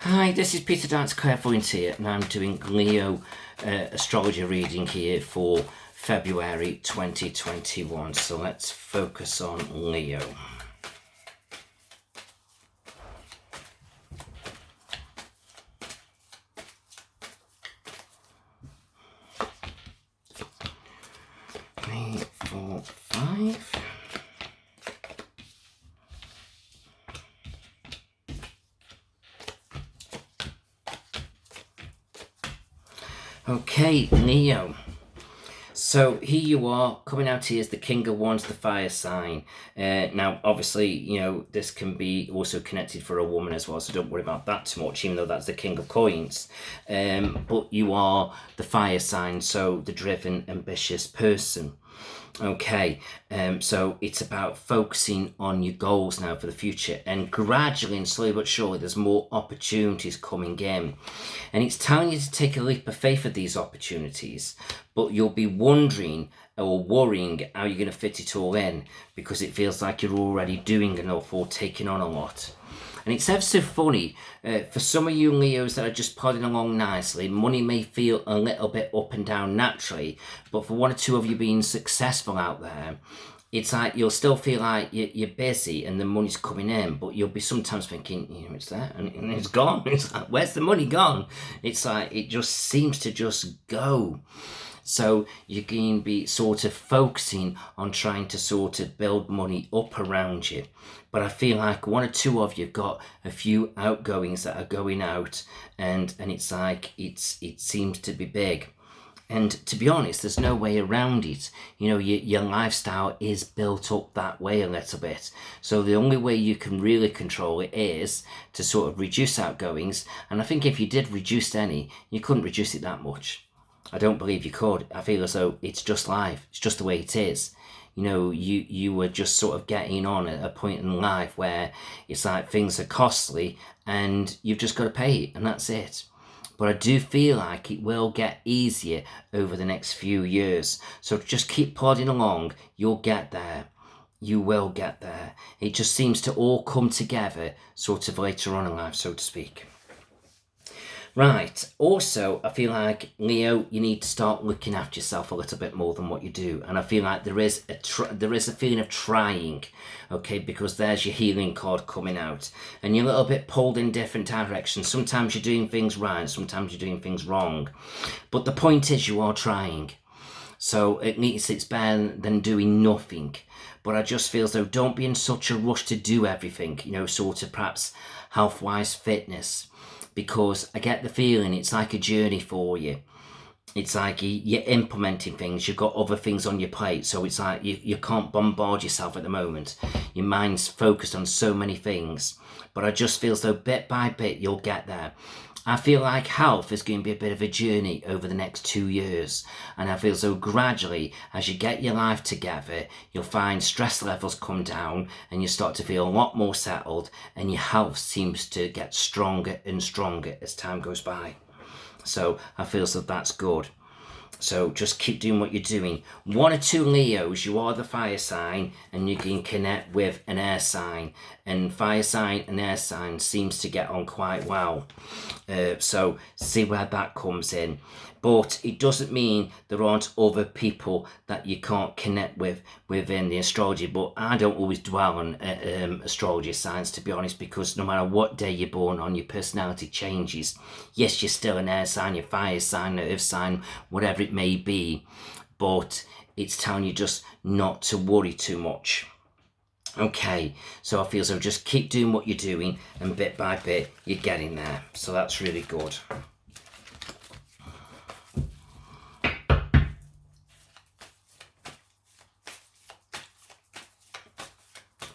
Hi, this is Peter Dance Clairvoyant here, and I'm doing Leo astrology reading here for February 2021. So let's focus on Leo. Three, four, five. Okay, Leo. So here you are, coming out here as the King of Wands, the fire sign. Now, obviously, this can be also connected for a woman as well, so don't worry about that too much, even though that's the King of Coins. But you are the fire sign, so the driven, ambitious person. Okay, so it's about focusing on your goals now for the future, and gradually and slowly but surely there's more opportunities coming in, and it's telling you to take a leap of faith of these opportunities, but you'll be wondering or worrying how you're going to fit it all in, because it feels like you're already doing enough or taking on a lot. And it's ever so funny, for some of you Leos that are just plodding along nicely, money may feel a little bit up and down naturally, but for one or two of you being successful out there, it's like you'll still feel like you're busy and the money's coming in, but you'll be sometimes thinking, it's there and it's gone. It's like, where's the money gone? It's like, it just seems to just go. So you can be sort of focusing on trying to sort of build money up around you. But I feel like one or two of you have got a few outgoings that are going out, and it's like it seems to be big. And to be honest, there's no way around it. Your lifestyle is built up that way a little bit. So the only way you can really control it is to sort of reduce outgoings. And I think if you did reduce any, you couldn't reduce it that much. I don't believe you could. I feel as though it's just life. It's just the way it is. You were just sort of getting on at a point in life where it's like things are costly and you've just got to pay it, and that's it. But I do feel like it will get easier over the next few years. So just keep plodding along. You'll get there. You will get there. It just seems to all come together sort of later on in life, so to speak. Right, also, I feel like, Leo, you need to start looking after yourself a little bit more than what you do. And I feel like there is a feeling of trying, okay, because there's your healing card coming out. And you're a little bit pulled in different directions. Sometimes you're doing things right, sometimes you're doing things wrong. But the point is, you are trying. So at least it's better than doing nothing. But I just feel as though don't be in such a rush to do everything, sort of perhaps health-wise, fitness. Because I get the feeling it's like a journey for you. It's like you're implementing things, you've got other things on your plate, so it's like you can't bombard yourself at the moment. Your mind's focused on so many things. But I just feel as though bit by bit you'll get there. I feel like health is going to be a bit of a journey over the next 2 years. And I feel as though gradually, as you get your life together, you'll find stress levels come down and you start to feel a lot more settled, and your health seems to get stronger and stronger as time goes by. So I feel as though that's good. So just keep doing what you're doing. One or two Leos, you are the fire sign, and you can connect with an air sign. And fire sign and air sign seems to get on quite well. So see where that comes in. But it doesn't mean there aren't other people that you can't connect with within the astrology. But I don't always dwell on astrology signs, to be honest, because no matter what day you're born on, your personality changes. Yes, you're still an air sign, your fire sign, an earth sign, whatever it may be. But it's telling you just not to worry too much. Okay, so I feel so just keep doing what you're doing, and bit by bit you're getting there. So that's really good.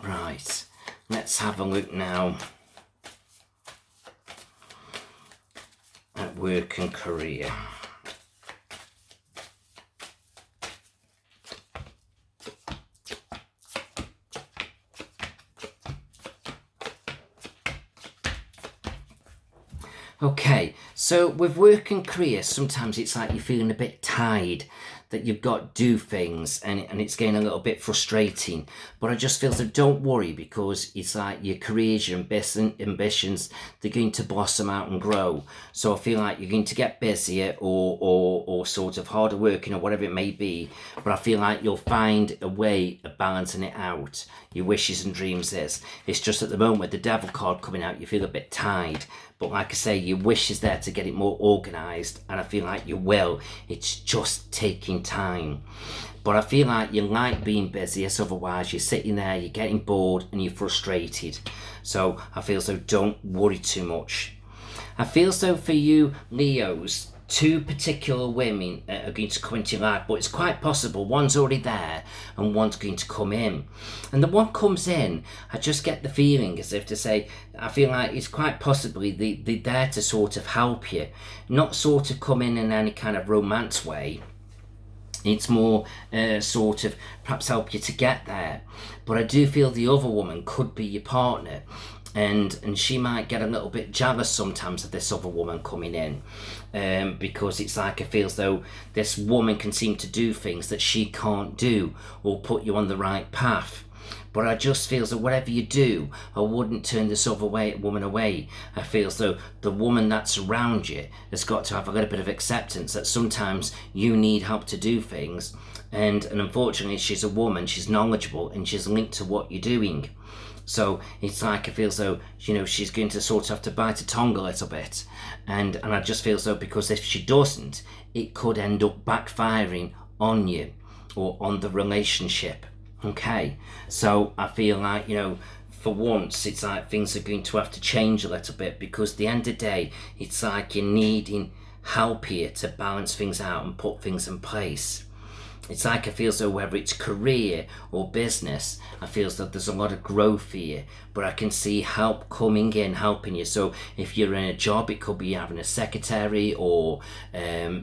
Right, let's have a look now at work and career. Okay, so with work and career, sometimes it's like you're feeling a bit tired. that you've got to do things, and it's getting a little bit frustrating. But I just feel that don't worry, because it's like your careers, your ambitions, they're going to blossom out and grow. So I feel like you're going to get busier or sort of harder working or whatever it may be, but I feel like you'll find a way of balancing it out. Your wishes and dreams is. It's just at the moment with the devil card coming out, you feel a bit tired. But like I say, your wish is there to get it more organised, and I feel like you will. It's just taking time. But I feel like you like being busy, as otherwise you're sitting there, you're getting bored and you're frustrated. So I feel so don't worry too much. I feel so for you Leos, two particular women are going to come into your life, but it's quite possible one's already there and one's going to come in. And the one comes in, I just get the feeling as if to say, I feel like it's quite possibly they're there to sort of help you, not sort of come in any kind of romance way. It's more sort of perhaps help you to get there. But I do feel the other woman could be your partner. And she might get a little bit jealous sometimes of this other woman coming in, because it's like it feels though this woman can seem to do things that she can't do or put you on the right path. But I just feel that whatever you do, I wouldn't turn this other woman away. I feel as though the woman that's around you has got to have a little bit of acceptance that sometimes you need help to do things. And unfortunately, she's a woman, she's knowledgeable, and she's linked to what you're doing. So it's like I feel as though, she's going to sort of have to bite her tongue a little bit. And I just feel as though, because if she doesn't, it could end up backfiring on you or on the relationship. Okay, so I feel like, for once, it's like things are going to have to change a little bit, because at the end of the day, it's like you're needing help here to balance things out and put things in place. It's like I feel as though whether it's career or business, I feel as though there's a lot of growth here, but I can see help coming in, helping you. So if you're in a job, it could be having a secretary or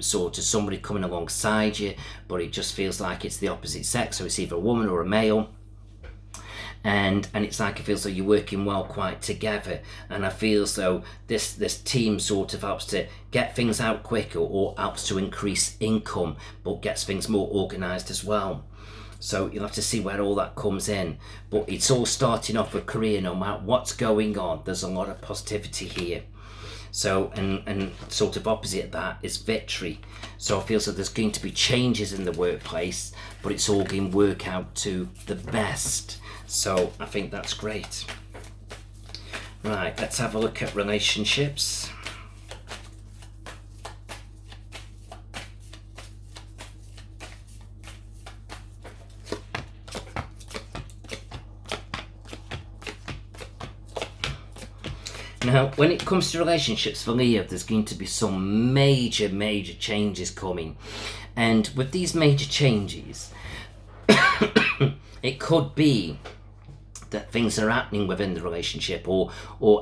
sort of somebody coming alongside you, but it just feels like it's the opposite sex, so it's either a woman or a male. And it's like it feels though you're working well quite together, and I feel as though this team sort of helps to get things out quicker or helps to increase income, but gets things more organised as well. So you'll have to see where all that comes in, but it's all starting off with career. No matter what's going on, there's a lot of positivity here. So and sort of opposite of that is victory. So I feel so there's going to be changes in the workplace, but it's all going to work out to the best. So I think that's great. Right, let's have a look at relationships. Now, when it comes to relationships for Leo, there's going to be some major changes coming. And with these major changes, it could be that things are happening within the relationship or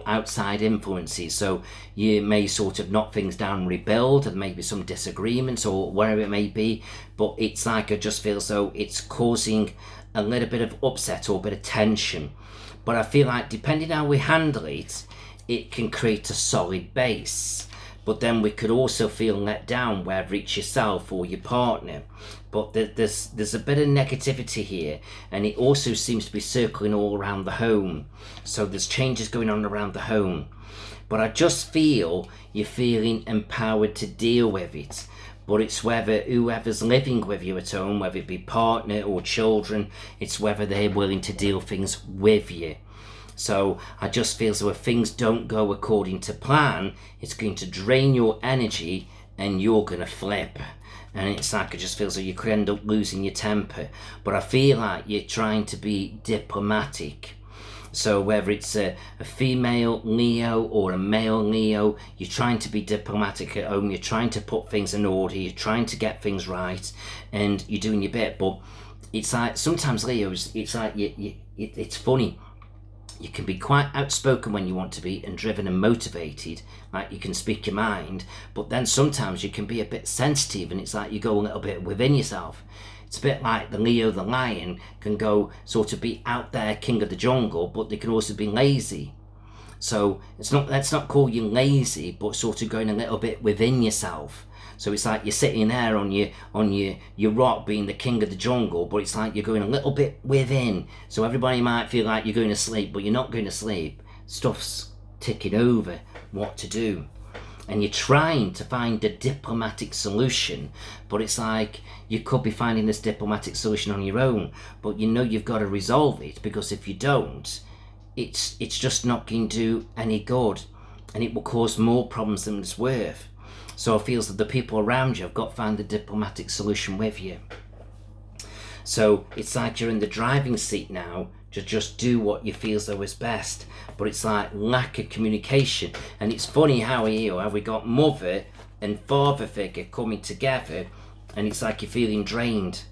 outside influences. So you may sort of knock things down and rebuild, and maybe some disagreements or whatever it may be. But it's like I just feel as though it's causing a little bit of upset or a bit of tension. But I feel like depending how we handle it, it can create a solid base. But then we could also feel let down, whether it's yourself or your partner. But there's a bit of negativity here, and it also seems to be circling all around the home. So there's changes going on around the home. But I just feel you're feeling empowered to deal with it. But it's whether whoever's living with you at home, whether it be partner or children, it's whether they're willing to deal things with you. So I just feel as though if things don't go according to plan, it's going to drain your energy and you're going to flip. And it's like I just feel as though you could end up losing your temper. But I feel like you're trying to be diplomatic. So whether it's a female Leo or a male Leo, you're trying to be diplomatic at home. You're trying to put things in order. You're trying to get things right. And you're doing your bit. But it's like sometimes Leos, it's like it's funny. You can be quite outspoken when you want to be and driven and motivated, like you can speak your mind, but then sometimes you can be a bit sensitive and it's like you go a little bit within yourself. It's a bit like the Leo the lion can go sort of be out there king of the jungle, but they can also be lazy. So let's not call you lazy, but sort of going a little bit within yourself. So it's like you're sitting there on your rock being the king of the jungle, but it's like you're going a little bit within. So everybody might feel like you're going to sleep, but you're not going to sleep. Stuff's ticking over what to do. And you're trying to find a diplomatic solution, but it's like you could be finding this diplomatic solution on your own, but you know you've got to resolve it, because if you don't, it's just not going to do any good, and it will cause more problems than it's worth. So it feels that the people around you have got to find a diplomatic solution with you. So it's like you're in the driving seat now to just do what you feel though is best, but it's like lack of communication. And it's funny how we got mother and father figure coming together, and it's like you're feeling drained.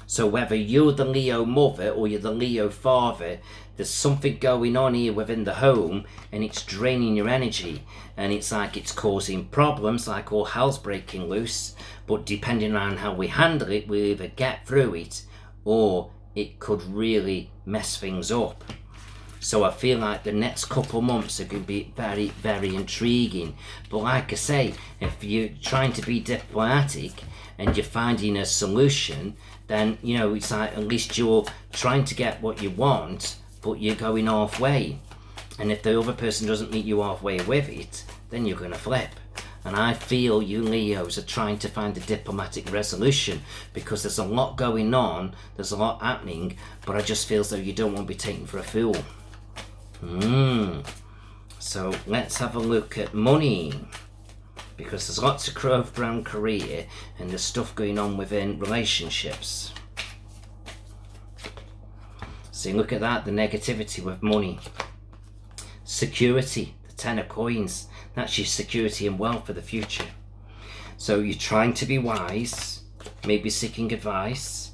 So whether you're the Leo mother or you're the Leo father, there's something going on here within the home, and it's draining your energy, and it's like it's causing problems, like all hell's breaking loose. But depending on how we handle it, we'll either get through it, or it could really mess things up. So I feel like the next couple months are going to be very, very intriguing. But like I say, if you're trying to be diplomatic and you're finding a solution, then, you know, it's like at least you're trying to get what you want, but you're going halfway. And if the other person doesn't meet you halfway with it, then you're going to flip. And I feel you Leos are trying to find a diplomatic resolution, because there's a lot going on, there's a lot happening, but I just feel as though you don't want to be taken for a fool. So let's have a look at money, because there's lots of growth around career, and there's stuff going on within relationships. So look at that, the negativity with money. Security, the 10 of coins. That's your security and wealth for the future. So you're trying to be wise, maybe seeking advice,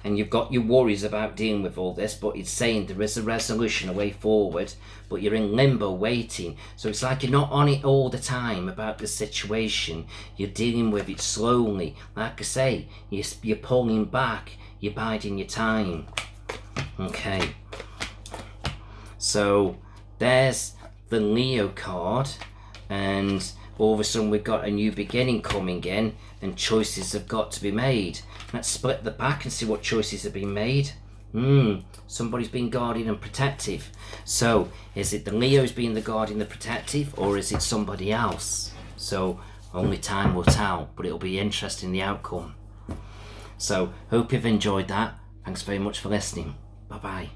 and you've got your worries about dealing with all this, but it's saying there is a resolution, a way forward, but you're in limbo waiting. So it's like you're not on it all the time about the situation. You're dealing with it slowly. Like I say, you're pulling back, you're biding your time. Okay. So there's the Leo card, and all of a sudden we've got a new beginning coming in, and choices have got to be made. Let's split the pack and see what choices have been made. Somebody's been guardian and protective. So is it the Leos being the guardian and protective, or is it somebody else? So only time will tell, but it'll be interesting, the outcome. So hope you've enjoyed that. Thanks very much for listening. Bye bye.